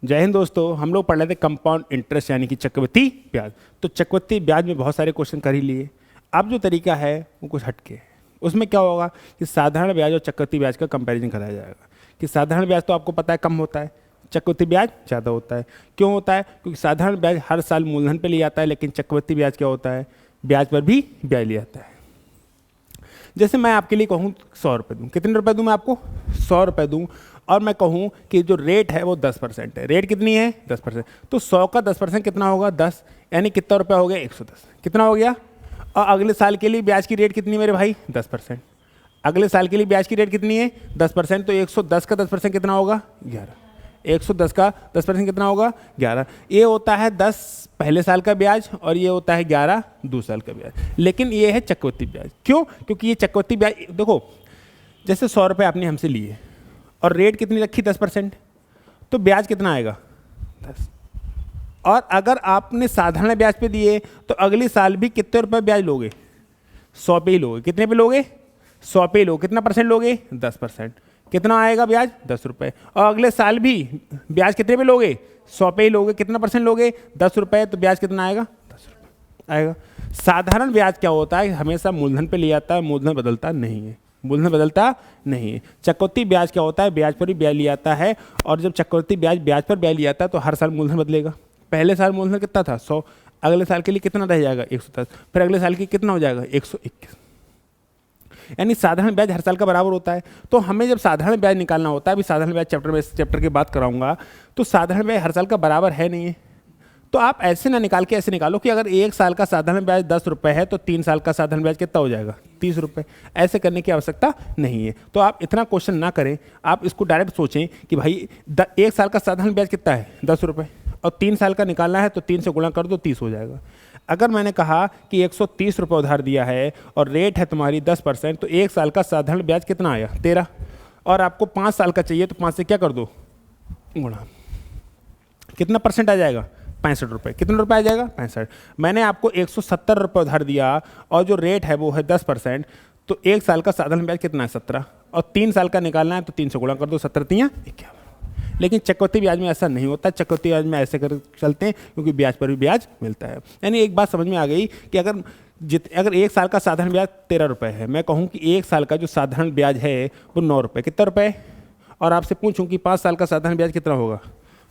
जय हिंद दोस्तों। हम लोग पढ़ रहे थे कंपाउंड इंटरेस्ट यानी कि चक्रवृद्धि ब्याज। तो चक्रवृद्धि ब्याज में बहुत सारे क्वेश्चन कर ही लिए। अब जो तरीका है वो कुछ हटके है। उसमें क्या होगा कि साधारण ब्याज और चक्रवृद्धि ब्याज का कंपैरिजन कराया जाएगा कि साधारण ब्याज तो आपको पता है कम होता है, चक्रवृद्धि ब्याज ज़्यादा होता है। क्यों होता है? क्योंकि साधारण ब्याज हर साल मूलधन पे लिया जाता है, लेकिन चक्रवृद्धि ब्याज क्या होता है? ब्याज पर भी ब्याज लिया जाता है। जैसे मैं आपके लिए कहूँ 100 रुपये दूँ, कितने रुपए दूँ मैं आपको? 100 रुपये दूँ, और मैं कहूँ कि जो रेट है वो 10% है। रेट कितनी है? 10%। तो 100 का 10% कितना होगा? 10, यानी कितना रुपया हो गया? 110। कितना हो गया? और अगले साल के लिए ब्याज की रेट कितनी मेरे भाई? 10%। अगले साल के लिए ब्याज की रेट कितनी है? 10%। तो 110 का 10% कितना होगा? 11। 110 का 10% कितना होगा? 11। ये होता है 10 पहले साल का ब्याज और ये होता है 11 दूसरे साल का ब्याज। लेकिन ये है चक्रवृद्धि ब्याज। क्यों? क्योंकि ये चक्रवृद्धि ब्याज, देखो जैसे 100 रुपये आपने हमसे लिए और रेट कितनी रखी? 10%, तो ब्याज कितना आएगा? 10। और अगर आपने साधारण ब्याज पे दिए तो अगले साल भी कितने रुपए ब्याज लोगे? 100 पे ही लोगे। कितने पे लोगे? 100 पे ही लोगे। कितना परसेंट लोगे? 10%। कितना आएगा ब्याज? 10 रुपये। और अगले साल भी ब्याज कितने पे लोगे? 100 पे ही लोगे। कितना परसेंट लोगे? 10 रुपये। तो ब्याज कितना आएगा? 10 रुपये आएगा। साधारण ब्याज क्या होता है? हमेशा मूलधन पे लिया जाता है, मूलधन बदलता नहीं है। मूलधन बदलता नहीं है। चक्रवृद्धि ब्याज क्या होता है? ब्याज पर ही ब्याज लिया जाता है, और जब चक्रवृद्धि ब्याज पर ब्याज लिया जाता है तो हर साल मूलधन बदलेगा। पहले साल मूलधन कितना था? 100। अगले साल के लिए कितना रह जाएगा? 110। फिर अगले साल की कितना हो जाएगा? 121। यानी साधारण ब्याज हर साल का बराबर होता है। तो हमें जब साधारण ब्याज निकालना होता है, अभी साधारण ब्याज चैप्टर की बात कराऊंगा, तो साधारण ब्याज हर साल का बराबर है नहीं है। तो आप ऐसे ना निकाल के ऐसे निकालो कि अगर 1 साल का साधारण ब्याज 10 रुपये है तो 3 साल का साधारण ब्याज कितना हो जाएगा? 30 रुपये। ऐसे करने की आवश्यकता नहीं है। तो आप इतना क्वेश्चन ना करें, आप इसको डायरेक्ट सोचें कि भाई 1 साल का साधारण ब्याज कितना है? 10 रुपये, और 3 साल का निकालना है तो 3 से गुणा कर दो, 30 हो जाएगा। अगर मैंने कहा कि 130 रुपये उधार दिया है और रेट है तुम्हारी 10%, तो 1 साल का साधारण ब्याज कितना आया? 13। और आपको 5 साल का चाहिए तो 5 से क्या कर दो? गुणा। कितना परसेंट आ जाएगा? 65 रुपये। कितने रुपये आ जाएगा? 65। मैंने आपको 170 रुपये उधार दिया और जो रेट है वो है 10%, तो 1 साल का साधारण ब्याज कितना है? 17। और 3 साल का निकालना है तो 3 से गुणा कर दो, 17 तियां 51। लेकिन चक्रवृद्धि ब्याज में ऐसा नहीं होता। चक्रवृद्धि ब्याज में ऐसे कर चलते हैं क्योंकि ब्याज पर भी ब्याज मिलता है। यानी एक बात समझ में आ गई कि अगर 1 साल का साधारण ब्याज 13 रुपये है, मैं कहूँ कि 1 साल का जो साधारण ब्याज है वो 9 रुपये। कितना रुपये? और आपसे पूछूं कि 5 साल का साधारण ब्याज कितना होगा?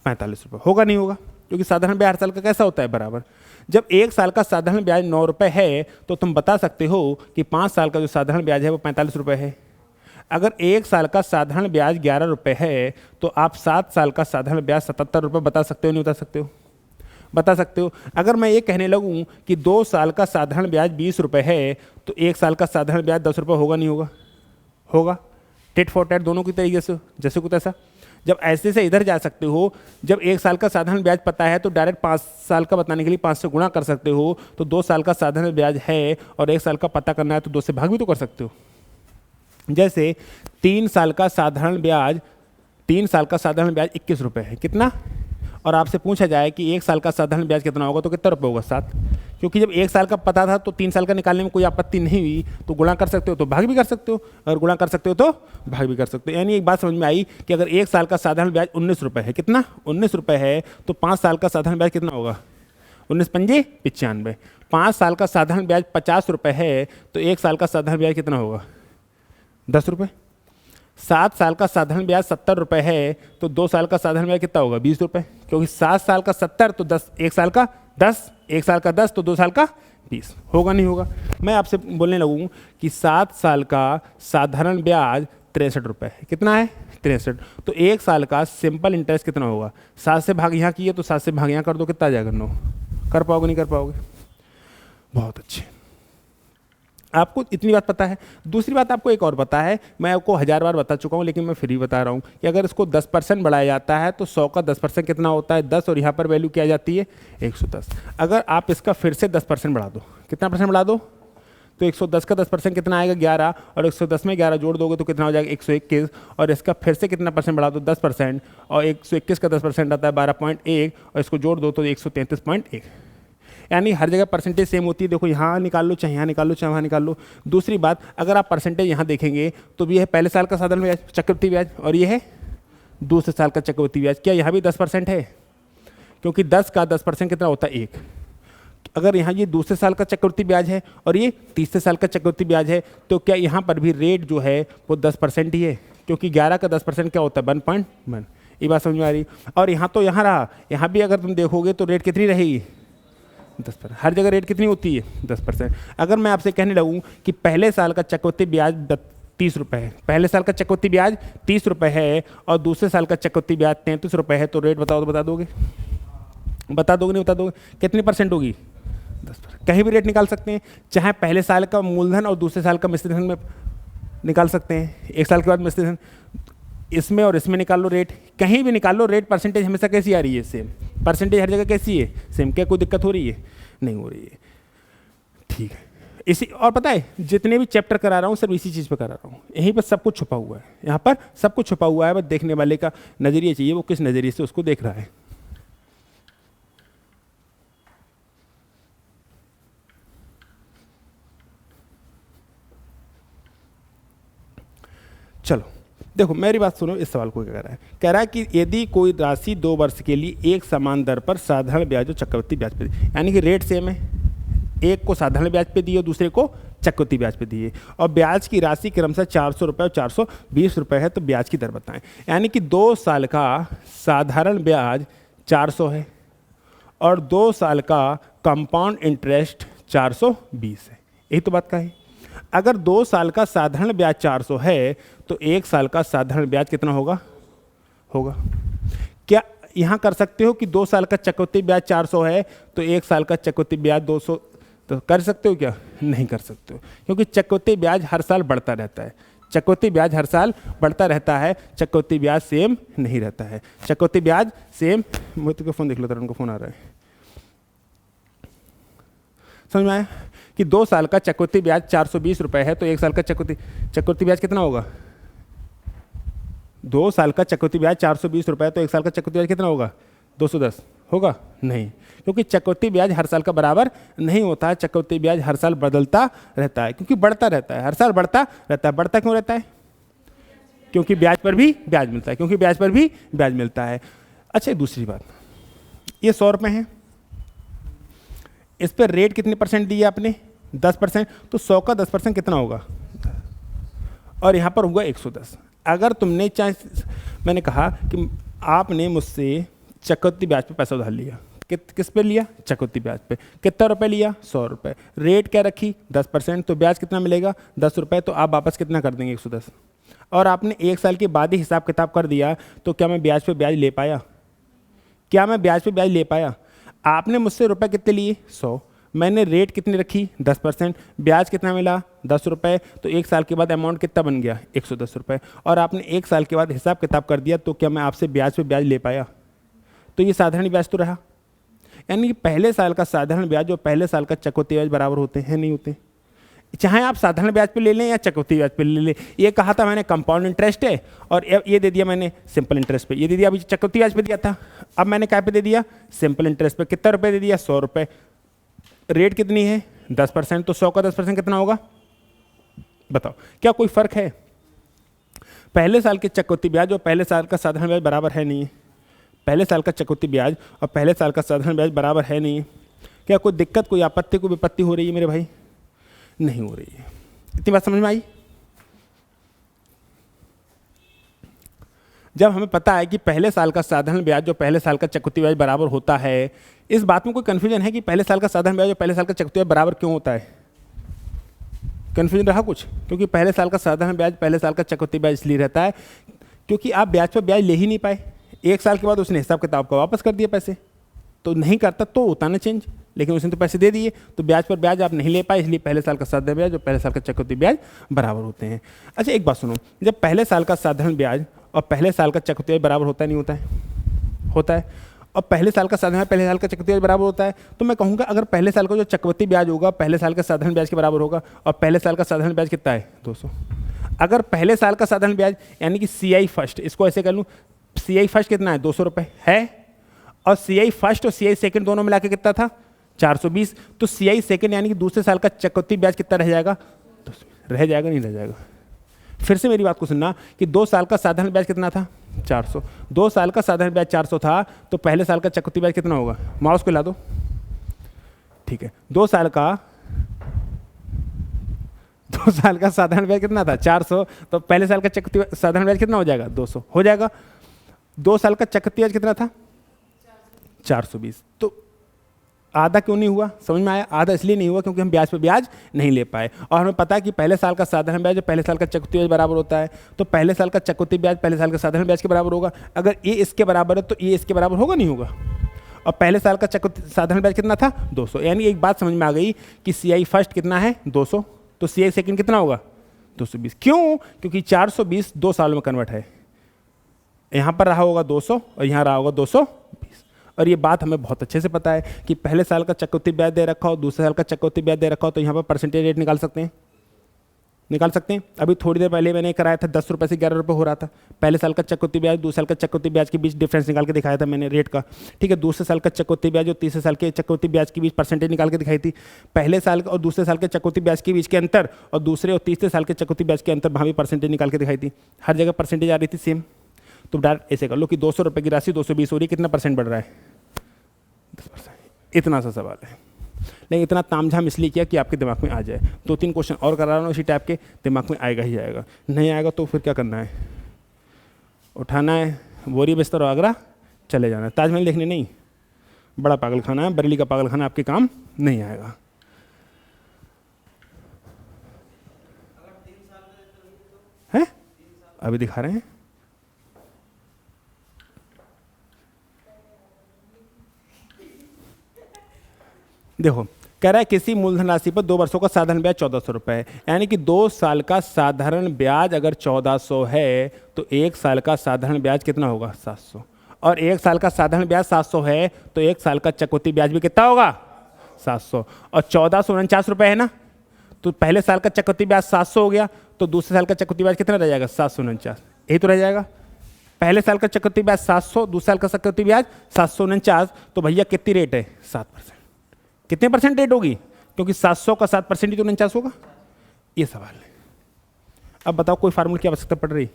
45 रुपये। होगा नहीं होगा? क्योंकि साधारण ब्याज हर साल का कैसा होता है? बराबर। जब 1 साल का साधारण ब्याज 9 रुपये है तो तुम बता सकते हो कि 5 साल का जो साधारण ब्याज है वो 45 रुपये है। अगर 1 साल का साधारण ब्याज 11 रुपये है तो आप 7 साल का साधारण ब्याज 77 रुपये बता सकते हो? नहीं बता सकते हो? बता सकते हो। अगर मैं ये कहने लगूँ कि 2 साल का साधारण ब्याज 20 रुपये है तो 1 साल का साधारण ब्याज 10 रुपये होगा नहीं होगा? होगा। टिट फॉर टैट दोनों की तरीके से, जैसे कुछ ऐसा। जब ऐसे से इधर जा सकते हो, जब 1 साल का साधारण ब्याज पता है तो डायरेक्ट 5 साल का बताने के लिए 5 से गुणा कर सकते हो। तो 2 साल का साधारण ब्याज है और 1 साल का पता करना है तो 2 से भाग भी तो कर सकते हो। जैसे 3 साल का साधारण ब्याज 21 रुपये है। कितना? और आपसे पूछा जाए कि 1 साल का साधारण ब्याज कितना होगा तो कितना रुपये होगा? 7। क्योंकि जब 1 साल का पता था तो 3 साल का निकालने में कोई आपत्ति नहीं हुई, तो गुणा कर सकते हो तो भाग भी कर सकते हो, और गुणा कर सकते हो तो भाग भी कर सकते हो। यानी एक बात समझ में आई कि अगर 1 साल का साधारण ब्याज 19 रुपये है, कितना? 19 रुपये है, तो 5 साल का साधारण ब्याज कितना होगा? 19 पंजे 95। 5 साल का साधारण ब्याज 50 रुपये है तो 1 साल का साधारण ब्याज कितना होगा? 10 रुपये। 7 साल का साधारण ब्याज 70 रुपये है तो 2 साल का साधारण ब्याज कितना होगा? 20 रुपये। क्योंकि 7 साल का 70 तो 10, 1 साल का 10, 1 साल का 10 तो 2 साल का 20। होगा नहीं होगा? मैं आपसे बोलने लगूँ कि 7 साल का साधारण ब्याज 63 रुपये है। कितना है? 63। तो 1 साल का सिंपल इंटरेस्ट कितना होगा? 7 से भाग यहाँ किए तो 7 से भाग यहाँ कर दो, कितना आ जाएगा? 9। कर पाओगे नहीं कर पाओगे? बहुत अच्छे। आपको इतनी बात पता है। दूसरी बात आपको एक और पता है, मैं आपको 1000 बार बता चुका हूँ लेकिन मैं फिर भी बता रहा हूँ कि अगर इसको 10% बढ़ाया जाता है तो 100 का 10% कितना होता है? 10, और यहाँ पर वैल्यू क्या आ जाती है? 110। अगर आप इसका फिर से 10% बढ़ा दो, कितना परसेंट बढ़ा दो? तो 110 का 10% कितना आएगा? 11। और 110 में 11 जोड़ दोगे तो कितना हो जाएगा? 121। और इसका फिर से कितना परसेंट बढ़ा दो? 10%। और 121 का 10% आता है 12.1, और इसको जोड़ दो तो 133.1। यानी हर जगह परसेंटेज सेम होती है। देखो यहाँ निकाल लो, चाहे यहाँ निकाल लो, चाहे वहाँ निकाल लो। दूसरी बात, अगर आप परसेंटेज यहाँ देखेंगे तो भी है पहले साल का साधारण ब्याज चक्रवृद्धि ब्याज, और ये है दूसरे साल का चक्रवृद्धि ब्याज, क्या यहाँ भी 10% है? क्योंकि 10 का 10% कितना होता है? 1। अगर यहाँ ये दूसरे साल का चक्रवृद्धि ब्याज है और ये तीसरे साल का चक्रवृद्धि ब्याज है, तो क्या यहाँ पर भी रेट जो है वो 10% ही है? क्योंकि 11 का 10% क्या होता है? 1.1। ये बात समझ में आ रही? और यहाँ तो यहाँ रहा, यहाँ भी अगर तुम देखोगे तो रेट कितनी रहेगी? 10%। हर जगह रेट कितनी होती है? 10%। अगर मैं आपसे कहने लगूँ कि पहले साल का चक्रवृद्धि ब्याज 30 रुपये है, पहले साल का चक्रवृद्धि ब्याज 30 रुपये है और दूसरे साल का चक्रवृद्धि ब्याज 33 रुपये है, तो रेट बताओ, तो बता दोगे? बता दोगे नहीं बता दोगे? कितनी परसेंट होगी? 10%। कहीं भी रेट निकाल सकते हैं, चाहे पहले साल का मूलधन और दूसरे साल का मिश्रित धन में निकाल सकते हैं, एक साल के बाद मिश्रित धन, इसमें और इसमें निकाल लो रेट, कहीं भी निकाल लो रेट। परसेंटेज हमेशा कैसी आ रही है? सेम। परसेंटेज हर जगह कैसी है? सेम। क्या कोई दिक्कत हो रही है? नहीं हो रही है। ठीक है। इसी और पता है जितने भी चैप्टर करा रहा हूँ सिर्फ इसी चीज़ पे करा रहा हूँ, यहीं पर सब कुछ छुपा हुआ है, यहाँ पर सब कुछ छुपा हुआ है। बस देखने वाले का नज़रिया चाहिए, वो किस नज़रिए से उसको देख रहा है। चलो देखो मेरी बात सुनो, इस सवाल को क्या कह रहा है? कह रहा है कि यदि कोई राशि 2 वर्ष के लिए एक समान दर पर साधारण ब्याज और चक्रवृद्धि ब्याज पे, यानी कि रेट सेम है, एक को साधारण ब्याज पे दिए और दूसरे को चक्रवृद्धि ब्याज पे दिए, और ब्याज की राशि क्रमशः 400 रुपये और 420 रुपये है, तो ब्याज की दर बताएं। यानी कि 2 साल का साधारण ब्याज 400 है और 2 साल का कंपाउंड इंटरेस्ट 420 है। यही तो बात का है। अगर 2 साल का साधारण ब्याज 400 है तो 1 साल का साधारण ब्याज कितना होगा? क्या यहाँ कर सकते हो कि 2 साल का चक्रवृद्धि ब्याज 400 है तो 1 साल का चक्रवृद्धि ब्याज 200, तो कर सकते हो क्या? नहीं कर सकते हो, क्योंकि चक्रवृद्धि ब्याज हर साल बढ़ता रहता है। चक्रवृद्धि ब्याज हर साल बढ़ता रहता है, चक्रवृद्धि ब्याज सेम नहीं रहता है। चक्रवृद्धि ब्याज सेम, मोहित का फोन देख लो, तरुण का फोन आ रहा है। समझ में आया कि 2 साल का चक्रवृद्धि ब्याज 420 रुपये है तो 1 साल का चक्रवृद्धि ब्याज कितना होगा? 2 साल का चक्रवृद्धि ब्याज 420 रुपये है तो 1 साल का चक्रवृद्धि ब्याज कितना होगा? 210 होगा? नहीं, क्योंकि चक्रवृद्धि ब्याज हर साल का बराबर नहीं होता है। चक्रवृद्धि ब्याज हर साल बदलता रहता है, क्योंकि बढ़ता रहता है, हर साल बढ़ता रहता है। बढ़ता क्यों रहता है? क्योंकि ब्याज पर भी ब्याज मिलता है, क्योंकि ब्याज पर भी ब्याज मिलता है। अच्छा, दूसरी बात, ये 100 रुपये है, इस पर रेट कितने परसेंट दिए आपने? 10%। तो 100 का 10% कितना होगा? और यहाँ पर होगा 110। अगर तुमने चाहे, मैंने कहा कि आपने मुझसे चक्रवृद्धि ब्याज पे पैसा उधार लिया, किस पे लिया? चक्रवृद्धि ब्याज पे। कितना रुपए लिया? 100 रुपये। रेट क्या रखी? 10%। तो ब्याज कितना मिलेगा? 10 रुपये। तो आप वापस कितना कर देंगे? 110। और आपने 1 साल के बाद ही हिसाब किताब कर दिया, तो क्या मैं ब्याज पे ब्याज ले पाया? क्या मैं ब्याज पे ब्याज ले पाया? आपने मुझसे रुपए कितने लिए? 100। मैंने रेट कितनी रखी? 10%। ब्याज कितना मिला? 10 रुपये। तो 1 साल के बाद अमाउंट कितना बन गया? 110 रुपये। और आपने 1 साल के बाद हिसाब किताब कर दिया, तो क्या मैं आपसे ब्याज पे ब्याज ले पाया? तो ये साधारण ब्याज तो रहा। यानी कि पहले साल का साधारण ब्याज और पहले साल का चक्रवृद्धि ब्याज बराबर होते हैं? नहीं होते। चाहे आप साधारण ब्याज पे ले लें या चक्रवृद्धि ब्याज पे ले लें। ये कहा था मैंने कंपाउंड इंटरेस्ट है, और ये दे दिया मैंने सिंपल इंटरेस्ट पे। ये दे दिया, अभी चक्रवृद्धि ब्याज पे दिया था, अब मैंने क्या पे दे दिया? सिंपल इंटरेस्ट पे। कितना रुपये दे दिया? 100 रुपये। रेट कितनी है? 10%। तो 100 का 10% कितना होगा? बताओ, क्या कोई फर्क है? पहले साल के चक्रवृद्धि ब्याज और पहले साल का साधारण ब्याज बराबर है? नहीं है। पहले साल का चक्रवृद्धि ब्याज और पहले साल का साधारण ब्याज बराबर है? नहीं है। क्या कोई दिक्कत, कोई आपत्ति, कोई विपत्ति हो रही है मेरे भाई? नहीं हो रही है। इतनी बात समझ में आई? जब हमें पता है कि पहले साल का साधारण ब्याज और पहले साल का चक्रवृद्धि ब्याज बराबर होता है, इस बात में कोई कन्फ्यूजन है कि पहले साल का साधारण ब्याज और पहले साल का चक्रवृद्धि ब्याज बराबर क्यों होता है? कन्फ्यूजन रहा कुछ? क्योंकि पहले साल का साधारण ब्याज पहले साल का चक्रवृद्धि ब्याज इसलिए रहता है क्योंकि आप ब्याज पर ब्याज ले ही नहीं पाए। 1 साल के बाद उसने हिसाब किताब का वापस कर दिया पैसे, तो नहीं करता तो होता ना चेंज, लेकिन उसने तो पैसे दे दिए, तो ब्याज पर ब्याज आप नहीं ले पाए, इसलिए पहले साल का साधारण ब्याज और पहले साल का चक्रवृद्धि ब्याज बराबर होते हैं। अच्छा, एक बात सुनो, जब पहले साल का साधारण ब्याज और पहले साल का चक्रवृद्धि ब्याज बराबर होता है? नहीं होता है? होता है। और पहले साल का साधारण पहले साल का चक्रवृद्धि ब्याज बराबर होता है, तो मैं कहूँगा अगर पहले साल का जो चक्रवृद्धि ब्याज होगा पहले साल का साधारण ब्याज के बराबर होगा, और पहले साल का साधारण ब्याज कितना है? 200। अगर पहले साल का साधारण ब्याज यानी कि CI फर्स्ट, इसको ऐसे कर लूँ, CI फर्स्ट कितना है? 200 रुपये है, और CI फर्स्ट और CI सेकंड दोनों मिला के कितना था? 420। तो CI सेकंड यानी कि दूसरे साल का चक्रवृद्धि ब्याज कितना रह जाएगा? रह जाएगा, नहीं रह जाएगा? फिर से मेरी बात को सुनना कि 2 साल का साधारण ब्याज कितना था? 400। 2 साल का साधारण ब्याज 400 था, तो पहले साल का चक्रवृद्धि ब्याज कितना होगा? माउस को ला दो, ठीक है। 2 साल का साधारण ब्याज कितना था? 400, तो पहले साल का चक्रवृद्धि साधारण ब्याज कितना हो जाएगा? 200 हो जाएगा। 2 साल का चक्रवृद्धि ब्याज कितना था? 420। तो आधा क्यों नहीं हुआ? समझ में आया? आधा इसलिए नहीं हुआ क्योंकि हम ब्याज पे ब्याज नहीं ले पाए, और हमें पता है कि पहले साल का साधारण ब्याज पहले साल का चक्रवृद्धि ब्याज बराबर होता है, तो पहले साल का चक्रवृद्धि ब्याज पहले साल का साधारण ब्याज के बराबर होगा। अगर ये इसके बराबर है तो ये इसके बराबर होगा, नहीं होगा? और पहले साल का चक्रवृद्धि साधारण ब्याज कितना था? 200। यानी एक बात समझ में आ गई कि CI फर्स्ट कितना है? 200, तो CI सेकंड कितना होगा? 220। क्यों? क्योंकि 420 2 सालों में कन्वर्ट है। यहाँ पर रहा होगा 200 और यहाँ रहा होगा 220। और ये बात हमें बहुत अच्छे से पता है कि पहले साल का चक्रवृद्धि ब्याज दे रखा हो, दूसरे साल का चक्रवृद्धि ब्याज दे रखा हो, तो यहाँ पर परसेंटेज रेट निकाल सकते हैं, निकाल सकते हैं। अभी थोड़ी देर पहले मैंने कराया था 10 रुपये से 11 रुपये हो रहा था। पहले साल का चक्रवृद्धि ब्याज, दूसरे साल का चक्रवृद्धि ब्याज के बीच डिफरेंस निकाल के दिखाया था मैंने रेट का, ठीक है। दूसरे साल का चक्रवृद्धि ब्याज और तीसरे साल के चक्रवृद्धि ब्याज के बीच परसेंटेज निकाल के दिखाई थी। पहले साल और दूसरे साल के चक्रवृद्धि ब्याज के बीच के अंतर और दूसरे और तीसरे साल के चक्रवृद्धि ब्याज के अंतर वहाँ भी परसेंटेज निकाल के दिखाई थी। हर जगह परसेंटेज आ रही थी सेम। तो डायरेक्ट ऐसे कर लो कि 200 रुपये की राशि 220 हो रही है, कितना परसेंट बढ़ रहा है? 10%। इतना सा सवाल है, लेकिन इतना तामझाम इसलिए किया कि आपके दिमाग में आ जाए। 2-3 क्वेश्चन और करा रहा हूँ इसी टाइप के, दिमाग में आएगा ही आएगा। नहीं आएगा तो फिर क्या करना है? उठाना है बोरी बिस्तर और आगरा चले जाना है। ताजमहल देखने नहीं, बड़ा पागल खाना है, बरेली का पागल खाना आपके काम नहीं आएगा। है अभी दिखा रहे हैं, देखो कह रहा है किसी मूलधन राशि पर 2 वर्षों का साधारण ब्याज 1400 रुपये है। यानी कि 2 साल का साधारण ब्याज अगर 1400 है तो 1 साल का साधारण ब्याज कितना होगा? 700। और 1 साल का साधारण ब्याज 700 है तो 1 साल का चक्रवृद्धि ब्याज भी कितना होगा? 700। और 1449 रुपये है ना, तो पहले साल का चक्रवृद्धि ब्याज 700 हो गया, तो दूसरे साल का चक्रवृद्धि ब्याज कितना रह जाएगा? 749। यही तो रह जाएगा। पहले साल का चक्रवृद्धि ब्याज 700, दूसरे साल का चक्रवृद्धि ब्याज 749, तो भैया कितनी रेट है? 7%। कितने परसेंट रेट होगी? क्योंकि 700 का 7% ही तो 49 होगा। ये सवाल है। अब बताओ कोई फार्मूला की आवश्यकता पड़ रही?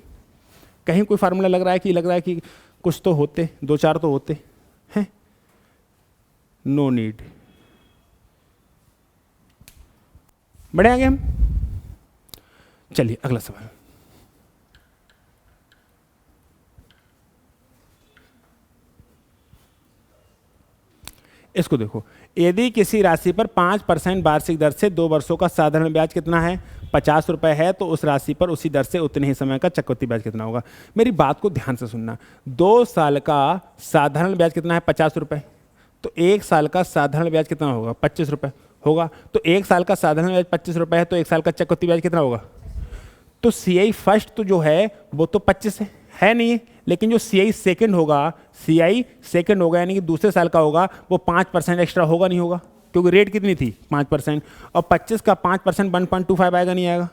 कहीं कोई फार्मूला लग रहा है कि कुछ तो होते, 2-4 तो होते हैं। No need. बढ़े आगे हम, चलिए अगला सवाल। इसको देखो, यदि किसी राशि पर 5% वार्षिक दर से 2 वर्षों का साधारण ब्याज कितना है? 50 रुपये है, तो उस राशि पर उसी दर से उतने ही समय का चक्रवृद्धि ब्याज कितना होगा? मेरी बात को ध्यान से सुनना। 2 साल का साधारण ब्याज कितना है? 50 रुपये। तो 1 साल का साधारण ब्याज कितना होगा? 25 रुपये होगा। तो 1 साल का साधारण ब्याज 25 रुपये है, तो 1 साल का चक्रवृद्धि ब्याज कितना होगा? तो CI फर्स्ट तो जो है वो तो 25 है नहीं, लेकिन जो CI सेकंड होगा, CI सेकंड होगा यानी कि दूसरे साल का होगा, वो 5% एक्स्ट्रा होगा, नहीं होगा? क्योंकि रेट कितनी थी? 5%। और 25 का 5% 1.25 आएगा, नहीं आएगा?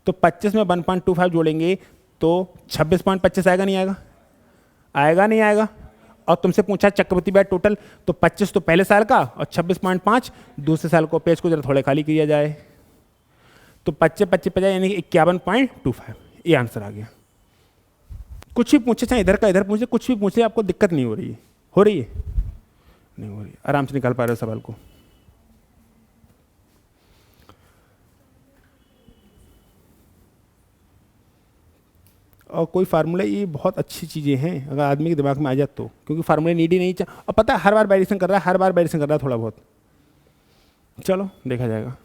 तो 25 में 1.25 जोड़ेंगे तो 26.25 आएगा, नहीं आएगा? आएगा, नहीं आएगा? और तुमसे पूछा चक्रवृद्धि ब्याज टोटल, तो 25 तो पहले साल का और 26.5 दूसरे साल को। पेज को जरा थोड़े खाली किया जाए तो 25-25 यानी कि 51.25, ये आंसर आ गया। कुछ भी पूछे, चाहे इधर का इधर पूछे, कुछ भी पूछे, आपको दिक्कत नहीं हो रही है? हो रही है? नहीं हो रही, आराम से निकाल पा रहे हो सवाल को। और कोई फार्मूला, ये बहुत अच्छी चीज़ें हैं अगर आदमी के दिमाग में आ जाए तो, क्योंकि फार्मूला नीड ही नहीं चाहिए। और पता है हर बार वेरिएशन कर रहा है, हर बार वेरिएशन कर रहा है थोड़ा बहुत। चलो देखा जाएगा।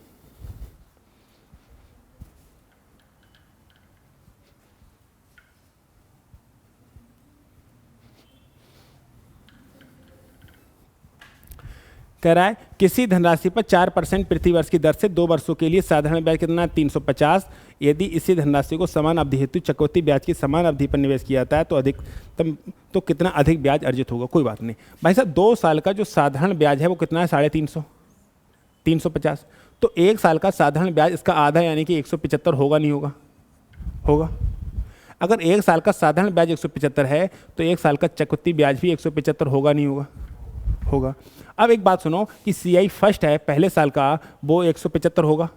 कह रहा है किसी धनराशि पर 4% प्रति वर्ष की दर से 2 वर्षों के लिए साधारण ब्याज कितना? 350। यदि इसी धनराशि को समान अवधि हेतु चक्रवृद्धि ब्याज की समान अवधि पर निवेश किया जाता है तो अधिकतम तो कितना अधिक ब्याज अर्जित होगा? कोई बात नहीं भाई साहब, 2 साल का जो साधारण ब्याज है वो कितना है? 350, 350। तो 1 साल का साधारण ब्याज इसका आधा यानी कि 175 होगा, नहीं होगा? होगा। अगर 1 साल का साधारण ब्याज 175 है तो 1 साल का चक्रवृद्धि ब्याज भी 175 होगा, नहीं होगा? होगा। अब एक बात सुनो कि CI फर्स्ट है पहले साल का, वो 175 होगा,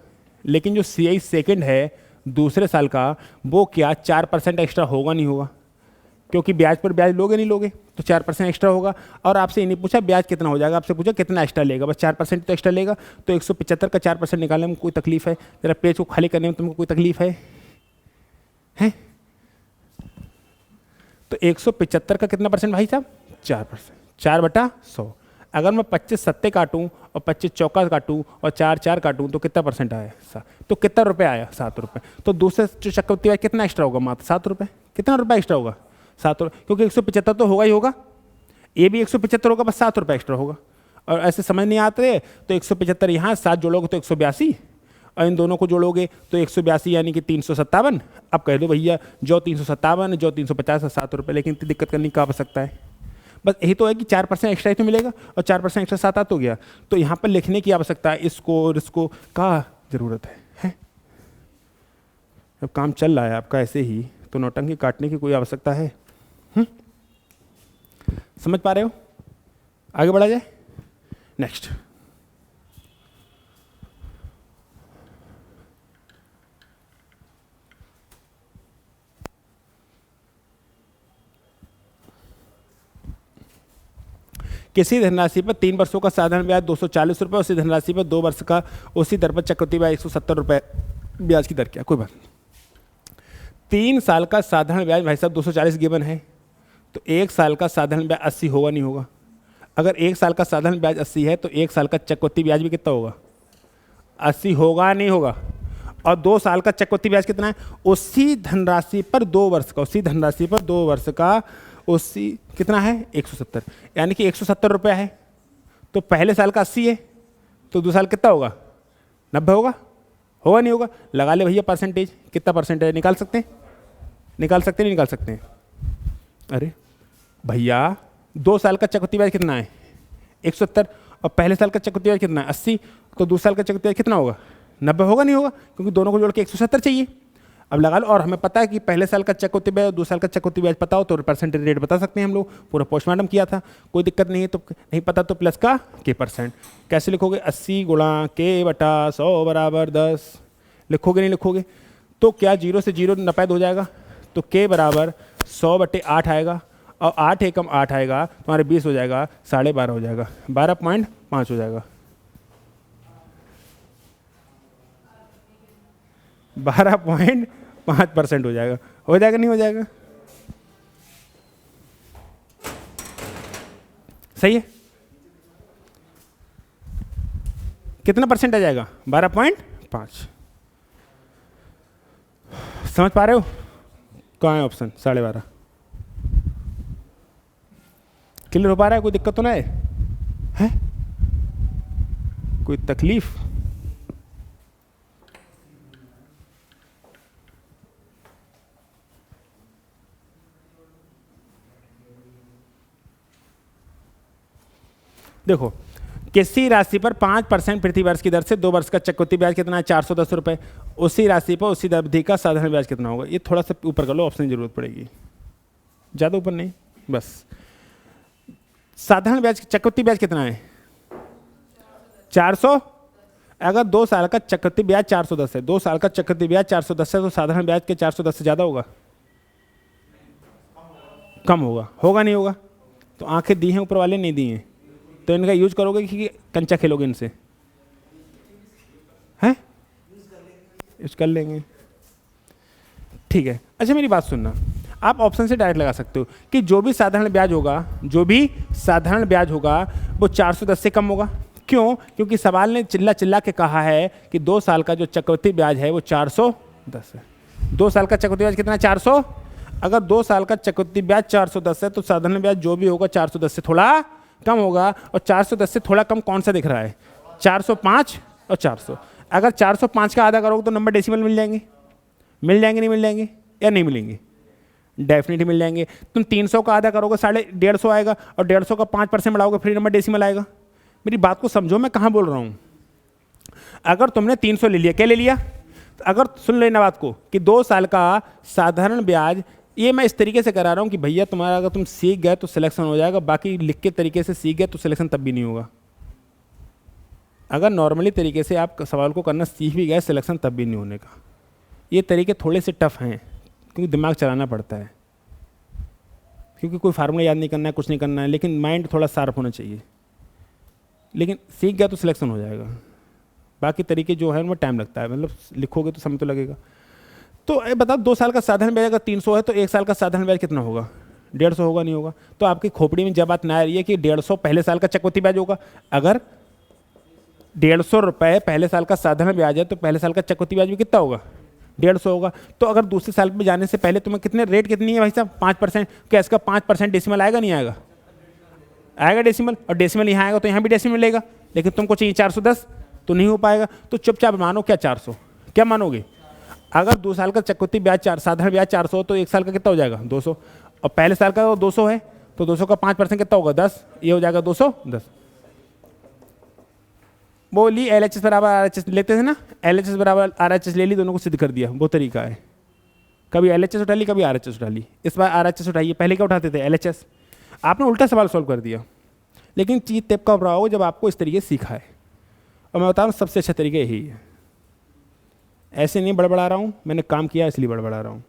लेकिन जो CI सेकंड है दूसरे साल का, वो क्या 4% एक्स्ट्रा होगा, नहीं होगा? क्योंकि ब्याज पर ब्याज लोगे नहीं लोगे तो 4% एक्स्ट्रा होगा। और आपसे ये नहीं पूछा ब्याज कितना हो जाएगा, आपसे पूछा कितना एक्स्ट्रा लेगा, बस 4% तो एक्स्ट्रा लेगा। तो 175 का 4% निकालने में कोई तकलीफ है? जरा पेज को खाली करने में तुमको कोई तकलीफ है? हैं? तो 175 का कितना परसेंट भाई साहब? 4%। 4/100। अगर मैं 25 सत्ते काटूँ और 25 चौका काटूँ और 4 4 काटूँ तो कितना परसेंट आया? 7। तो कितना रुपये आया? 7 रुपये। तो दूसरे जो चक्रवृद्धि ब्याज कितना एक्स्ट्रा होगा? मात्र 7 रुपये। कितना रुपये एक्स्ट्रा होगा? 7 रुपये, क्योंकि 175 तो होगा ही होगा, ये भी 175 होगा, बस 7 रुपये एक्स्ट्रा होगा। और ऐसे समझ नहीं आते तो 175 यहाँ 7 जोड़ोगे तो 182, और इन दोनों को जोड़ोगे तो 182 यानी कि 357। अब कह दो भैया जो 357 जो 350 है 7 रुपये, लेकिन इतनी दिक्कत करने का आ सकता है? बस यही तो है कि 4% एक्स्ट्रा ही तो मिलेगा, और 4% एक्स्ट्रा 7 हो गया। तो यहाँ पर लिखने की आवश्यकता है, इसको और इसको का ज़रूरत है? अब काम चल रहा है आपका ऐसे ही, तो नौटंकी काटने की कोई आवश्यकता है? समझ पा रहे हो? आगे बढ़ा जाए। नेक्स्ट, किसी धनराशि पर 3 वर्षों का साधारण ब्याज 240 रुपये, उसी धनराशि पर 2 वर्ष का उसी दर पर चक्रवृद्धि ब्याज 170 रुपये ब्याज की दर क्या? कोई बात नहीं। 3 साल का साधारण ब्याज भाई साहब 240 गिवन है, तो 1 साल का साधारण ब्याज 80 होगा नहीं होगा? अगर 1 साल का साधारण ब्याज 80 है तो 1 साल का चक्रवृद्धि ब्याज भी कितना होगा? 80 होगा नहीं होगा? और 2 साल का चक्रवृद्धि ब्याज कितना है? उसी धनराशि पर 2 वर्ष का, उसी धनराशि पर 2 वर्ष का उसी कितना है? 170, यानी कि 170 रुपये है। तो पहले साल का 80 है, तो 2 साल कितना होगा? 90 होगा? होगा नहीं होगा? लगा ले भैया परसेंटेज, कितना परसेंटेज निकाल सकते हैं? निकाल सकते नहीं निकाल सकते हैं? अरे भैया 2 साल का चक्रवृद्धि ब्याज कितना है? 170, और पहले साल का चक्रवृद्धि ब्याज कितना है? 80, तो 2 साल का चक्रवृद्धि ब्याज कितना होगा? 90 होगा नहीं होगा? क्योंकि दोनों को जोड़ के 170 चाहिए। अब लगा लो, और हमें पता है कि पहले साल का चक्रवृद्धि ब्याज और 2 साल का चक्रवृद्धि ब्याज पता हो तो परसेंटेज रेट बता सकते हैं हम लोग, पूरा पोस्टमार्टम किया था, कोई दिक्कत नहीं है। तो नहीं पता तो प्लस का k%। कैसे लिखोगे? 80 गुणा k/100 बराबर 10। लिखोगे नहीं लिखोगे? तो क्या 0 से 0 नपैद हो जाएगा, तो k बराबर 100/8 आएगा, और 8 एकम 8 आएगा, तुम्हारे 20 हो जाएगा, 12.5 हो जाएगा, 12.5 हो जाएगा, 12.5% हो जाएगा। हो जाएगा नहीं हो जाएगा? सही है? कितना परसेंट आ जाएगा? 12.5। समझ पा रहे हो? कहाँ है ऑप्शन? 12.5। क्लियर हो पा रहा है? कोई दिक्कत तो ना है? कोई तकलीफ? देखो, किसी राशि पर 5% प्रति वर्ष की दर से 2 वर्ष का चक्रवृद्धि ब्याज कितना है? 410 रुपये। उसी राशि पर उसी अवधि का साधारण ब्याज कितना होगा? ये थोड़ा सा ऊपर कर लो, ऑप्शन की जरूरत पड़ेगी, ज़्यादा ऊपर नहीं, बस। साधारण ब्याज चक्रवृद्धि ब्याज कितना है? 400। अगर 2 साल का चक्रवृद्धि ब्याज 410 है, 2 साल का चक्रवृद्धि ब्याज 410 है, तो साधारण ब्याज के 410 से ज़्यादा होगा? कम होगा? होगा नहीं होगा? तो आंखें दी हैं ऊपर वाले, नहीं दी हैं, तो इनका यूज करोगे कि कंचा खेलोगे इनसे? हैं? यूज कर लेंगे, ठीक है। अच्छा मेरी बात सुनना, आप ऑप्शन से डायरेक्ट लगा सकते हो कि जो भी साधारण ब्याज होगा, जो भी साधारण ब्याज होगा वो 410 से कम होगा। क्यों? क्योंकि सवाल ने चिल्ला चिल्ला के कहा है कि 2 साल का जो चक्रवृद्धि ब्याज है वो 410 है। 2 साल का चक्रवृद्धि ब्याज कितना है? 400। अगर 2 साल का चक्रवृद्धि ब्याज 410 है तो साधारण ब्याज जो भी होगा 410 से थोड़ा कम होगा। और 410 से थोड़ा कम कौन सा दिख रहा है? 405 और 400। अगर 405 का आधा करोगे तो नंबर डेसिमल मिल जाएंगे? मिल जाएंगे नहीं मिल जाएंगे? या नहीं मिलेंगे? डेफिनेटली मिल जाएंगे। तुम 300 का आधा करोगे 150 आएगा, और 150 का 5% बढ़ाओगे फिर नंबर डेसिमल आएगा। मेरी बात को समझो, मैं कहाँ बोल रहा हूँ। अगर तुमने 300 ले लिया, क्या ले लिया? अगर सुन लेना बात को कि 2 साल का साधारण ब्याज, ये मैं इस तरीके से करा रहा हूँ कि भैया तुम्हारा अगर तुम सीख गए तो सिलेक्शन हो जाएगा, बाकी लिख के तरीके से सीख गए तो सिलेक्शन तब भी नहीं होगा। अगर नॉर्मली तरीके से आप सवाल को करना सीख भी गए, सिलेक्शन तब भी नहीं होने का। ये तरीके थोड़े से टफ हैं क्योंकि दिमाग चलाना पड़ता है। क्योंकि कोई फार्मूला याद नहीं करना है, कुछ नहीं करना है, लेकिन माइंड थोड़ा शार्प होना चाहिए। लेकिन सीख गया तो सिलेक्शन हो जाएगा। बाकी तरीके जो है उनमें टाइम लगता है, मतलब लिखोगे तो समय तो लगेगा। तो बताओ 2 साल का साधारण ब्याज अगर 300 है तो 1 साल का साधारण ब्याज कितना होगा? 150 होगा, नहीं होगा? तो आपकी खोपड़ी में जब बात ना आ रही है कि 150 पहले साल का चक्रवृद्धि ब्याज होगा। अगर 150 रुपये पहले साल का साधारण ब्याज है तो पहले साल का चक्रवृद्धि ब्याज भी कितना होगा? 150 होगा। तो अगर दूसरे साल में जाने से पहले तुम्हें कितने रेट कितनी है भाई साहब? 5%। क्या इसका 5% डेसिमल आएगा, नहीं आएगा? आएगा डेसिमल, और डेसिमल यहाँ आएगा तो यहाँ भी डेसिमल मिलेगा, लेकिन तुमको चाहिए 410, तो नहीं हो पाएगा। तो चुपचाप मानो क्या 400, क्या मानोगे? अगर 2 साल का चक्रवृद्धि ब्याज साधारण ब्याज 400 तो 1 साल का कितना हो जाएगा? 200। और पहले साल का 200 है तो 200 का 5% कितना होगा? 10। ये हो जाएगा 210। वो ली LHS बराबर RHS लेते थे ना, LHS बराबर RHS ले ली, दोनों को सिद्ध कर दिया। वो तरीका है। कभी LHS उठा ली, कभी RHS उठा ली। इस बार RHS उठाइए, पहले क्या उठाते थे? LHS। आपने उल्टा सवाल सॉल्व कर दिया। लेकिन चीज़ तब कब रहा हो जब आपको इस तरीके से सीखा है। और मैं बता रहा हूँ सबसे अच्छा तरीका यही है। ऐसे नहीं बड़बड़ा रहा हूँ, मैंने काम किया इसलिए बड़बड़ा रहा हूँ।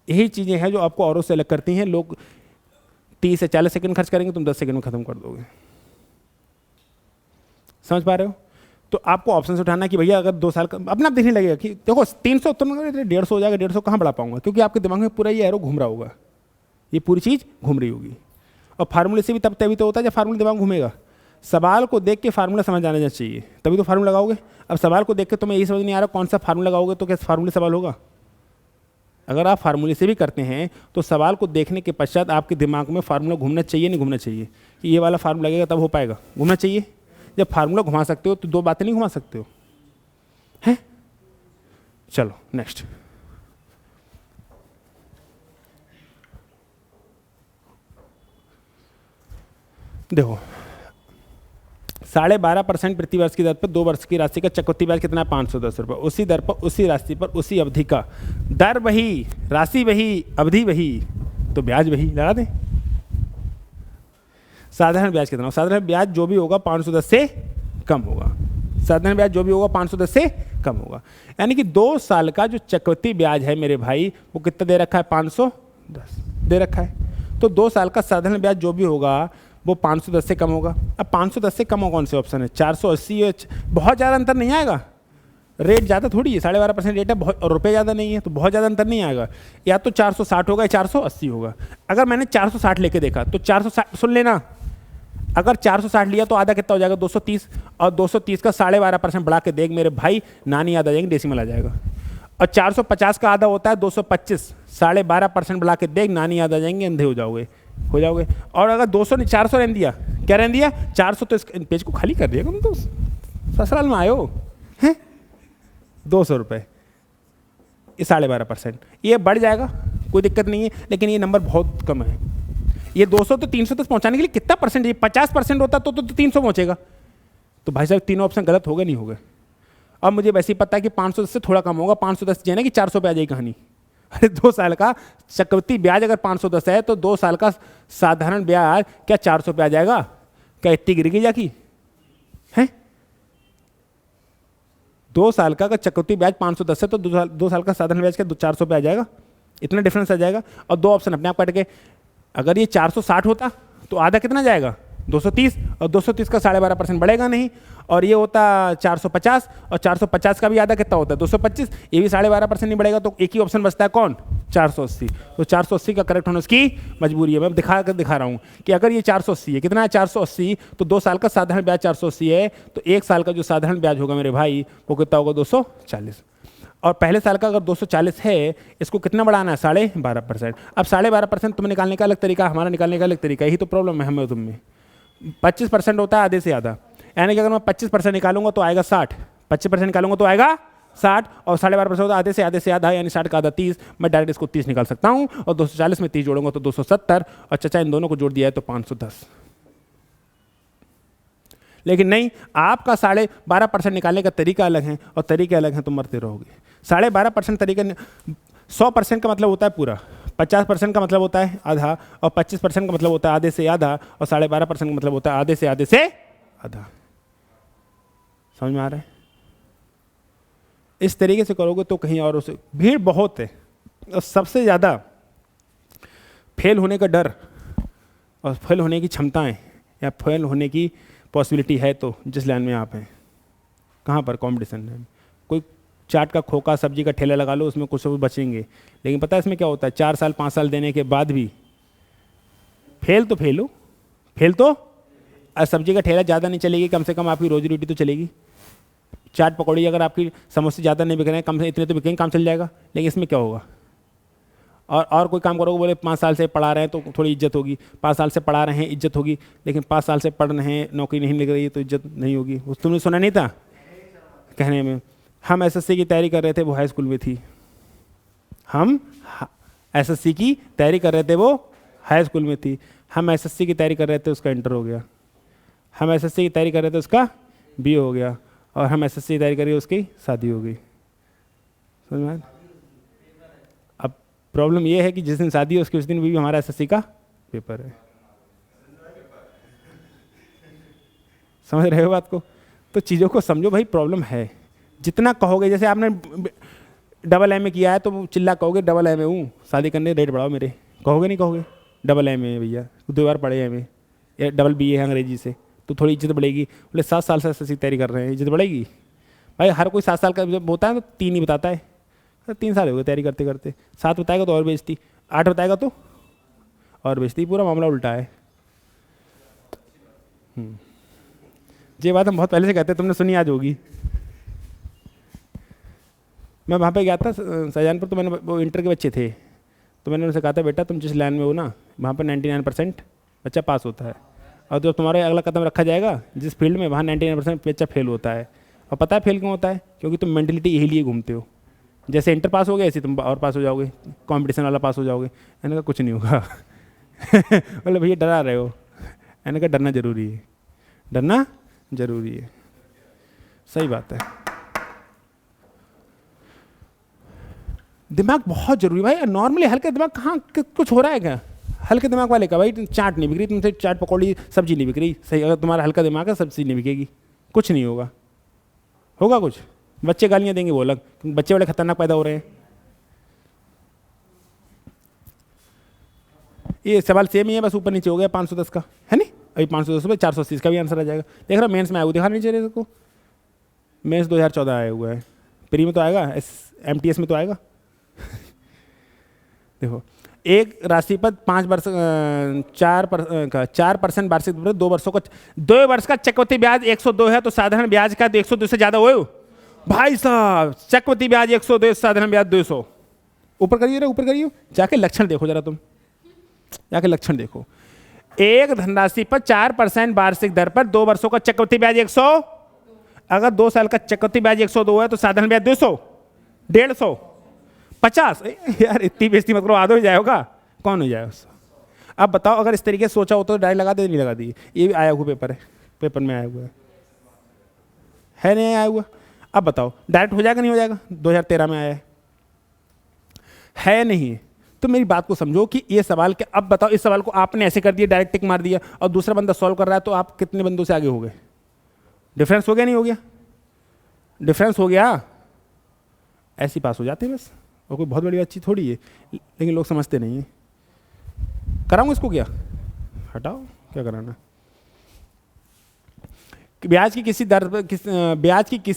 यही चीज़ें हैं जो आपको औरों से अलग करती हैं। लोग 30 से 40 सेकंड खर्च करेंगे, तुम 10 सेकंड में ख़त्म कर दोगे। समझ पा रहे हो? तो आपको ऑप्शन से उठाना कि भैया अगर 2 साल का, अपना आप देखने लगेगा कि देखो 300 तुम 150 हो जाएगा, 150 कहाँ बढ़ा पाऊंगा, क्योंकि आपके दिमाग में पूरा ये एरो घूम रहा होगा, ये पूरी चीज़ घूम रही होगी। और फार्मूले से भी तभी तो होता है जब फार्मूले दिमाग घूमेगा। सवाल को देख के फार्मूला समझ आना चाहिए, तभी तो फार्मूला लगाओगे। अब सवाल को देख के तुम्हें यही समझ नहीं आ रहा कौन सा फार्मूला लगाओगे तो क्या फार्मूले सवाल होगा? अगर आप फार्मूले से भी करते हैं तो सवाल को देखने के पश्चात आपके दिमाग में फार्मूला घूमना चाहिए, नहीं घूमना चाहिए? कि ये वाला फार्मूला लगेगा तब हो पाएगा, घूमना चाहिए। जब फार्मूला घुमा सकते हो तो 2 बातें नहीं घुमा सकते हो, हैं? चलो नेक्स्ट। देखो 12.5% प्रति वर्ष की दर पर 2 वर्ष की राशि का चक्रवृद्धि ब्याज कितना है? 510 रुपये। उसी दर पर, उसी राशि पर, उसी अवधि का दर वही, राशि वही, अवधि वही, तो ब्याज वही। लगा दें। साधारण ब्याज कितना? साधारण ब्याज जो भी होगा 510 से कम होगा। साधारण ब्याज जो भी होगा 510 से कम होगा। यानी कि 2 साल का जो चक्रवृद्धि ब्याज है मेरे भाई, वो कितना दे रखा है? 510 दे रखा है। तो 2 साल का साधारण ब्याज जो भी होगा वो 510 से कम होगा। अब 510 से कम हो कौन से ऑप्शन है? 480। बहुत ज़्यादा अंतर नहीं आएगा, रेट ज़्यादा थोड़ी है, 12.5% रेट है, बहुत रुपये ज़्यादा नहीं है, तो बहुत ज़्यादा अंतर नहीं आएगा। या तो 460 होगा या 480 होगा। अगर मैंने 460 लेके देखा तो 460, सुन लेना, अगर 460 लिया तो आधा कितना हो जाएगा? 230। और 230 का 12.5% बढ़ा के देख मेरे भाई, नानी याद आ जाएंगे, डेसिमल आ जाएगा। और 450 का आधा होता है 225, 12.5% बढ़ा के देख, नानी याद आ जाएंगे, अंधे हो जाओगे, हो जाओगे। और अगर 200 नहीं 400 रहने दिया, क्या रहने दिया? 400, तो इस पेज को खाली कर दिया। तुम तो ससुराल में आयो हैं। 200 रुपये, ये 12.5%, ये बढ़ जाएगा, कोई दिक्कत नहीं है, लेकिन ये नंबर बहुत कम है। ये 200 तो 300 तक पहुंचाने के लिए कितना परसेंट? ये 50% होता तो 300 पहुंचेगा। तो भाई साहब तीनों ऑप्शन गलत हो गए, नहीं हो गए? अब मुझे वैसे ही पता है कि 510 से थोड़ा कम होगा। 510 जो है ना कि 400 पे आ जाएगी कहानी। अरे 2 साल का चक्रवृद्धि ब्याज अगर 510 है तो 2 साल का साधारण ब्याज क्या 400 पे आ जाएगा? क्या इतनी गिर गई जाकी है? 2 साल का चक्रवृद्धि ब्याज 510 है तो 2 साल का साधारण ब्याज क्या 400 पे आ जाएगा? इतना डिफरेंस आ जाएगा। और 2 ऑप्शन अपने आप कट गए। अगर ये 460 होता तो आधा कितना जाएगा? 230। और 230 का 12.5% बढ़ेगा नहीं। और ये होता 450, और 450 का भी आधा कितना होता है? 225, ये भी 12.5% नहीं बढ़ेगा। तो एक ही ऑप्शन बचता है, कौन? 480। तो 480 का करेक्ट होना उसकी मजबूरी है। मैं दिखा रहा हूँ कि अगर ये 480 है, कितना है 480, तो 2 साल का साधारण ब्याज 480 है, तो 1 साल का जो साधारण ब्याज होगा मेरे भाई वो कितना होगा? 240। और पहले साल का अगर 240 है, इसको कितना बढ़ाना है? 12.5%। अब 12.5% तुम्हें निकालने का अलग तरीका, हमारा निकालने का अलग तरीका। यही तो प्रॉब्लम है हमें तुम में। 25% होता है आधे से आधा, यानी कि अगर मैं 25% निकालूंगा तो आएगा 60, 25% निकालूंगा तो आएगा 60, और 12.5% होता है आधे से आधा, यानी 60 का आधा 30। मैं डायरेक्ट इसको 30 निकाल सकता हूँ, और 240 में 30 जोड़ूंगा तो 270, और चाचा इन दोनों को जोड़ दिया है तो 510। लेकिन नहीं, आपका 12.5% निकालने का तरीका अलग है और तरीके अलग हैं, तो मरते रहोगे। 12.5% तरीका, 100% का मतलब होता है पूरा, 50% का मतलब होता है आधा, और 25% का मतलब होता है आधे से आधा, और 12.5% का मतलब होता है आधे से आधा। समझ में आ रहा है? इस तरीके से करोगे तो कहीं और उसे भीड़ बहुत है। और सबसे ज़्यादा फेल होने का डर और फेल होने की क्षमताएं या फेल होने की पॉसिबिलिटी है तो जिस लाइन में आप हैं, कहाँ पर कंपटीशन है। कोई चाट का खोखा सब्जी का ठेला लगा लो, उसमें कुछ बचेंगे, लेकिन पता है इसमें क्या होता है, 4 साल 5 साल देने के बाद भी फेल तो फेल हो, फेल तो सब्जी का ठेला ज़्यादा नहीं चलेगी, कम से कम आपकी रोजी रोटी तो चलेगी। चाट पकौड़ी अगर आपकी समोसे ज़्यादा नहीं बिक रहे हैं, कम से इतने तो बिकेंगे, काम चल जाएगा। लेकिन इसमें क्या होगा, और कोई काम करोगे, बोले 5 साल से पढ़ा रहे हैं तो थोड़ी इज्जत होगी, 5 साल से पढ़ा रहे हैं इज्जत होगी, लेकिन 5 साल से पढ़ रहे हैं नौकरी नहीं लग रही है तो इज्जत नहीं होगी। उस तुमने सुना नहीं था कहने में, हम एसएससी की तैयारी कर रहे थे, वो हाई स्कूल में थी। हम एसएससी की तैयारी कर रहे थे, वो हाई स्कूल में थी। हम एसएससी की तैयारी कर रहे थे, उसका इंटर हो गया। हम एसएससी की तैयारी कर रहे थे, उसका बी हो गया। और हम एसएससी की तैयारी कर रहे, उसकी शादी हो गई। समझ में? अब प्रॉब्लम ये है कि जिस दिन शादी है उसके उस दिन भी हमारा एसएससी का पेपर है। समझ रहे हो बात को? तो चीज़ों को समझो भाई, प्रॉब्लम है। जितना कहोगे, जैसे आपने डबल एम ए किया है तो चिल्ला कहोगे डबल एम ए हूँ, शादी करने रेट बढ़ाओ मेरे, कहोगे नहीं कहोगे? डबल एम ए भैया, 2 बार पढ़े एम ए या डबल बी ए है अंग्रेजी से, तो थोड़ी इज्जत बढ़ेगी। बोले 7 साल से एसएससी तैयारी कर रहे हैं, इज्जत बढ़ेगी भाई? हर कोई 7 साल का जब होता है तो 3 ही बताता है। 3 साल हो गए तैयारी करते करते, 7 बताएगा तो और बेइज्जती, 8 बताएगा तो और बेइज्जती, पूरा मामला उल्टा है। ये बात हम बहुत पहले से कहते हैं, तुमने सुनी आज होगी। मैं वहाँ पे गया था शाहजहानपुर, तो मैंने, वो इंटर के बच्चे थे, तो मैंने उनसे कहा था बेटा तुम जिस लाइन में हो ना, वहाँ पर 99% बच्चा पास होता है, और जब तुम्हारा अगला कदम रखा जाएगा जिस फील्ड में, वहाँ 99% बच्चा फेल होता है। और पता है फेल क्यों होता है? क्योंकि तुम मेंटलिटी यही लिए घूमते हो। जैसे इंटर पास हो गए, ऐसे तुम और पास हो जाओगे, कॉम्पिटिशन वाला पास हो जाओगे। मैंने कहा कुछ नहीं होगा। बोले भैया डरा रहे हो। मैंने कहा डरना जरूरी है, डरना जरूरी है। सही बात है, दिमाग बहुत जरूरी है भाई। नॉर्मली हल्के दिमाग कहाँ कुछ हो रहा है क्या? हल्के दिमाग वाले का भाई, चाट नहीं बिक रही तुमसे, चाट पकौड़ी सब्जी नहीं बिक रही, सही। अगर तुम्हारा हल्का दिमाग है, सब्जी नहीं बिकेगी, कुछ नहीं होगा। होगा कुछ? बच्चे गालियाँ देंगे वो अलग, बच्चे बड़े खतरनाक पैदा हो रहे हैं। ये सवाल सेम ही है, बस ऊपर नीचे हो गया 510 का, है नहीं? अभी 510 पे 480 का भी आंसर आ जाएगा। देख रहा मेंस में आया हुआ, दिखा नहीं चाहिए इसको। मेंस 2014 आया हुआ है, प्री में तो आएगा, MTS में तो आएगा। देखो, एक राशि पर 4% वार्षिक 2 वर्षों का, 2 वर्ष का चक्रवृद्धि ब्याज 102 है, तो साधारण ब्याज का 102 से ज्यादा हो भाई साहब। चक्रवृद्धि ब्याज 102, साधारण ब्याज 200। ऊपर करिए रे, ऊपर करिए, जाके लक्षण देखो जरा, तुम जाके लक्षण देखो। एक धनराशि पर 4% वार्षिक दर पर 2 वर्षों का चक्रवृद्धि ब्याज 100। अगर 2 साल का चक्रवृद्धि ब्याज 102 है तो साधारण ब्याज 200, 150, 50। यार इतनी बेइज्जती मत करो, आधो ही जाएगा, कौन हो जाएगा उससे? अब बताओ, अगर इस तरीके से सोचा हो तो डायरेक्ट लगा दे, नहीं लगा दी। ये भी आया हुआ पेपर है, पेपर में आया हुआ है नहीं आया हुआ? अब बताओ डायरेक्ट हो जाएगा नहीं हो जाएगा? 2013 में आया है नहीं? तो मेरी बात को समझो कि ये सवाल के, अब बताओ इस सवाल को आपने ऐसे कर दिया, डायरेक्ट टिक मार दिया, और दूसरा बंदा सॉल्व कर रहा है, तो आप कितने बंदों से आगे हो गए? डिफरेंस हो गया नहीं हो गया? डिफरेंस हो गया, ऐसी पास हो जाते हैं बस। और कोई बहुत बड़ी अच्छी थोड़ी है, लेकिन लोग समझते नहीं है। कराऊंगा इसको क्या? हटाओ, क्या कराना? ब्याज की किसी दर, ब्याज की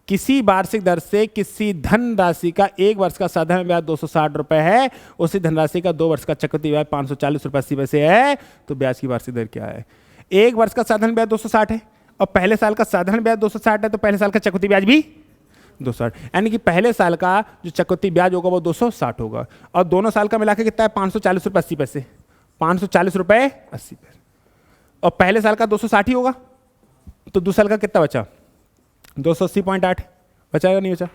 किसी वार्षिक दर से किसी धन राशि का 1 वर्ष का साधारण ब्याज 260 रुपए है, उसी धनराशि का 2 वर्ष का चक्रवृद्धि ब्याज 540 रुपये 80 पैसे है, तो ब्याज की वार्षिक दर क्या है? 1 वर्ष का साधारण ब्याज 260 है, और पहले साल का साधारण ब्याज 260 है, तो पहले साल का चक्रवृद्धि ब्याज भी 260, यानी कि पहले साल का जो चक्रवृद्धि ब्याज होगा वो 260 होगा, और दोनों साल का मिला के कितना है? 540 रुपये 80 पैसे, 540 रुपये 80 पैसे। और पहले साल का 260 ही होगा, तो दूसरे साल का कितना बचा? 280.8 बचा या नहीं बचा?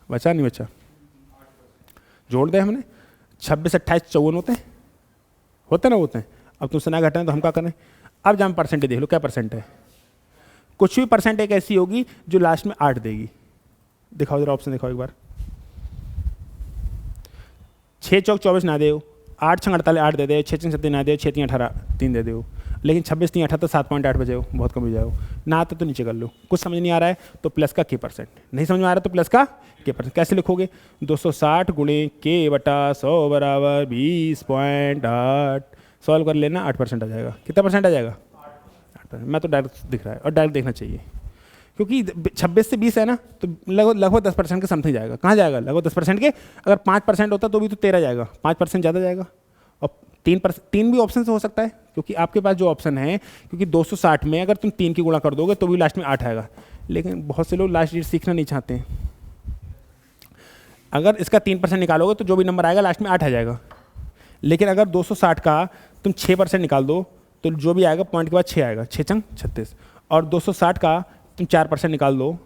बचा नहीं बचा? जोड़ दे हमने, 26, 28, 54 होते ना, होते हैं। अब तुमसे ना घटाएं तो हम क्या करें? अब जब हम परसेंटेज देख लो, क्या परसेंट है? कुछ भी परसेंट एक ऐसी होगी जो लास्ट में 8 देगी। दिखाओ जरा, ऑप्शन दिखाओ एक बार। 6 चौक 24 ना दे, 8 छंग 48 8 दे दे, 6 छंग 37 ना दे, 6 3 18 3 दे दो। लेकिन 26 नहीं 78 7.8 बजे हो, बहुत कम हो जाओ। ना आता तो नीचे कर लो। कुछ समझ नहीं आ रहा है तो प्लस का के परसेंट, नहीं समझ में आ रहा तो प्लस का के परसेंट। कैसे लिखोगे? 260 गुणे के बटा 100 बराबर 20.8। सॉल्व कर लेना, 8% आ जाएगा। कितना परसेंट आ जाएगा? 8%। मैं तो डायरेक्ट दिख रहा है और डायरेक्ट देखना चाहिए, क्योंकि 26 से 20 है ना, तो लगभग 10% के समथिंग जाएगा। कहाँ जाएगा? लगभग 10% के। अगर 5% होता तो भी तो 13 जाएगा, 5% ज़्यादा जाएगा। और 3 भी ऑप्शन से हो सकता है, क्योंकि आपके पास जो ऑप्शन है, क्योंकि 260 में अगर तुम 3 की गुणा कर दोगे तो भी लास्ट में 8 आएगा। लेकिन बहुत से लोग लास्ट डिजिट सीखना नहीं चाहते हैं। अगर इसका 3% निकालोगे तो जो भी नंबर आएगा लास्ट में 8 आ जाएगा। लेकिन अगर 260 का तुम 6% निकाल दो तो जो भी आएगा पॉइंट के बाद 6 आएगा, 6 चंग 36। और 260 का तुम 4% निकाल दो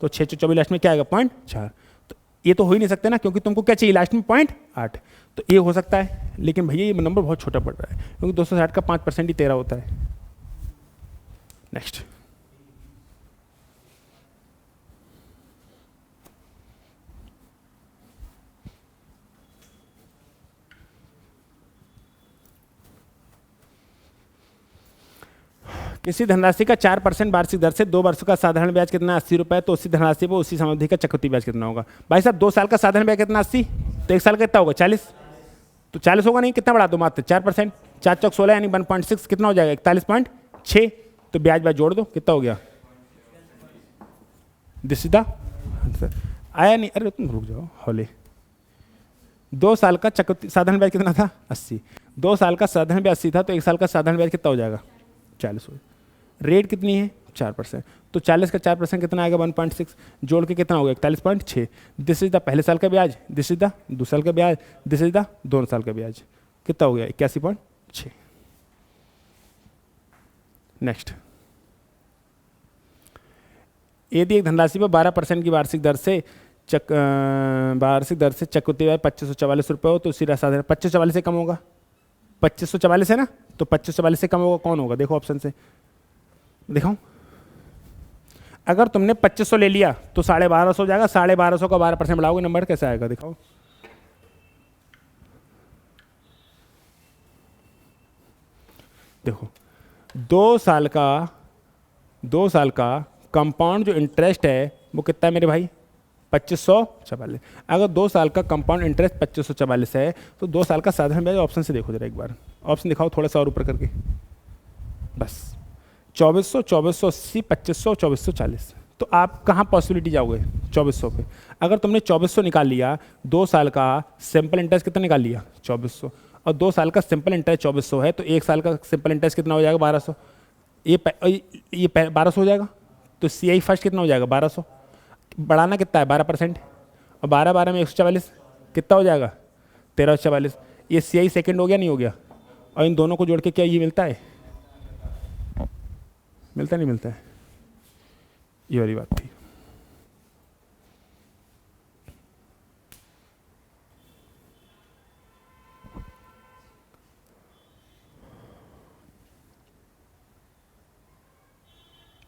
तो 6 24 लास्ट में क्या आएगा? 0.4। तो ये तो हो ही नहीं सकते ना, क्योंकि तुमको क्या चाहिए लास्ट में? 0.8। तो ये हो सकता है, लेकिन भैया ये नंबर बहुत छोटा पड़ रहा है, क्योंकि 260 का 5% ही 13 होता है। नेक्स्ट, किसी धनराशि का 4% वार्षिक दर से 2 वर्षों का साधारण ब्याज कितना? 80 रुपये। तो उसी धनराशि पर उसी समावधि का चक्रवृद्धि ब्याज कितना होगा? भाई साहब 2 साल का साधारण ब्याज कितना? 80। तो 1 साल का कितना होगा? 40। तो 40 होगा नहीं, कितना बढ़ा दो? मात्र 4%। 4 चौक 16 यानी 1.6 कितना हो जाएगा? 41.6। तो ब्याज ब्याज जोड़ दो, कितना हो गया? This is the answer. आया नहीं? अरे तुम रुक जाओ हौले। 2 साल का चक्रवृद्धि साधारण ब्याज कितना था? 80। 2 साल का साधारण ब्याज 80 था, तो 1 साल का साधारण ब्याज कितना हो जाएगा? 40 हो। रेट कितनी है? 4%। तो 40 का 4% कितना आएगा? 1.6। जोड़ के कितना हो गया? 41.6। दिस इज द पहले साल का ब्याज, दिस इज द 2 साल का ब्याज, दिस इज द 2 साल का ब्याज। कितना हो गया? 81.6। नेक्स्ट, यदि एक धनराशि पर 12% की वार्षिक दर से चक्रवृद्धि ब्याज 2544 रुपये हो, तो उसी साधारण 2544 से कम होगा। 2544 है ना, तो 2544 से कम होगा कौन होगा? देखो ऑप्शन से दिखाऊं। अगर तुमने 2500 ले लिया तो 1250 हो जाएगा। 1250 का 12% बढ़ाओगे, नंबर कैसे आएगा? दिखाओ। देखो 2 साल का कंपाउंड जो इंटरेस्ट है वो कितना है मेरे भाई? 2544। अगर 2 साल का कंपाउंड इंटरेस्ट 2544 है तो 2 साल का साधारण ब्याज ऑप्शन से देखो जरा एक बार। ऑप्शन दिखाओ थोड़ा सा और ऊपर करके, बस 2400, 2480, 2500, 2440। तो आप कहाँ पॉसिबिलिटी जाओगे? 2400 पे। अगर तुमने 2400 निकाल लिया, 2 साल का सिंपल इंटरेस्ट कितना निकाल लिया? 2400। और 2 साल का सिंपल इंटरेस्ट 2400 है, तो 1 साल का सिंपल इंटरेस्ट कितना हो जाएगा? 1200। ये 1200 हो जाएगा। तो CI फर्स्ट कितना हो जाएगा? 1200। बढ़ाना कितना है? 12%। और 12 में 144 कितना हो जाएगा? 1344। ये CI सेकेंड हो गया, नहीं हो गया? और इन दोनों को जोड़ के क्या ये मिलता है? मिलता नहीं मिलता है? ये वाली बात थी।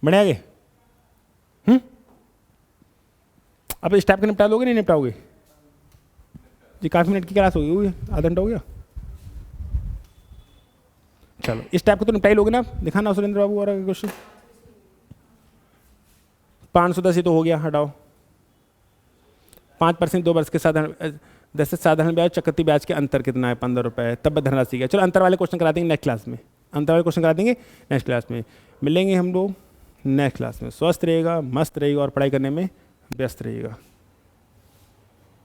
बढ़िया आगे। अब इस टाइप का निपटा लोगे नहीं निपटाओगे? जी काफ़ी मिनट की क्लास होगी, आधा घंटा हो गया। चलो इस टाइप का तो निपटाई लोगे ना? दिखाना सुरेंद्र बाबू और क्वेश्चन। 510 तो हो गया, हटाओ। 5% 2 वर्ष के साधारण 10 से साधारण ब्याज चक्रवृद्धि ब्याज के अंतर कितना है? 15 रुपये। तब धनराशि का। चलो अंतर वाले क्वेश्चन करा देंगे नेक्स्ट क्लास में। अंतर वाले क्वेश्चन करा देंगे नेक्स्ट क्लास में। मिलेंगे हम लोग नेक्स्ट क्लास में। स्वस्थ रहेगा, मस्त रहेगा और पढ़ाई करने में व्यस्त रहेगा।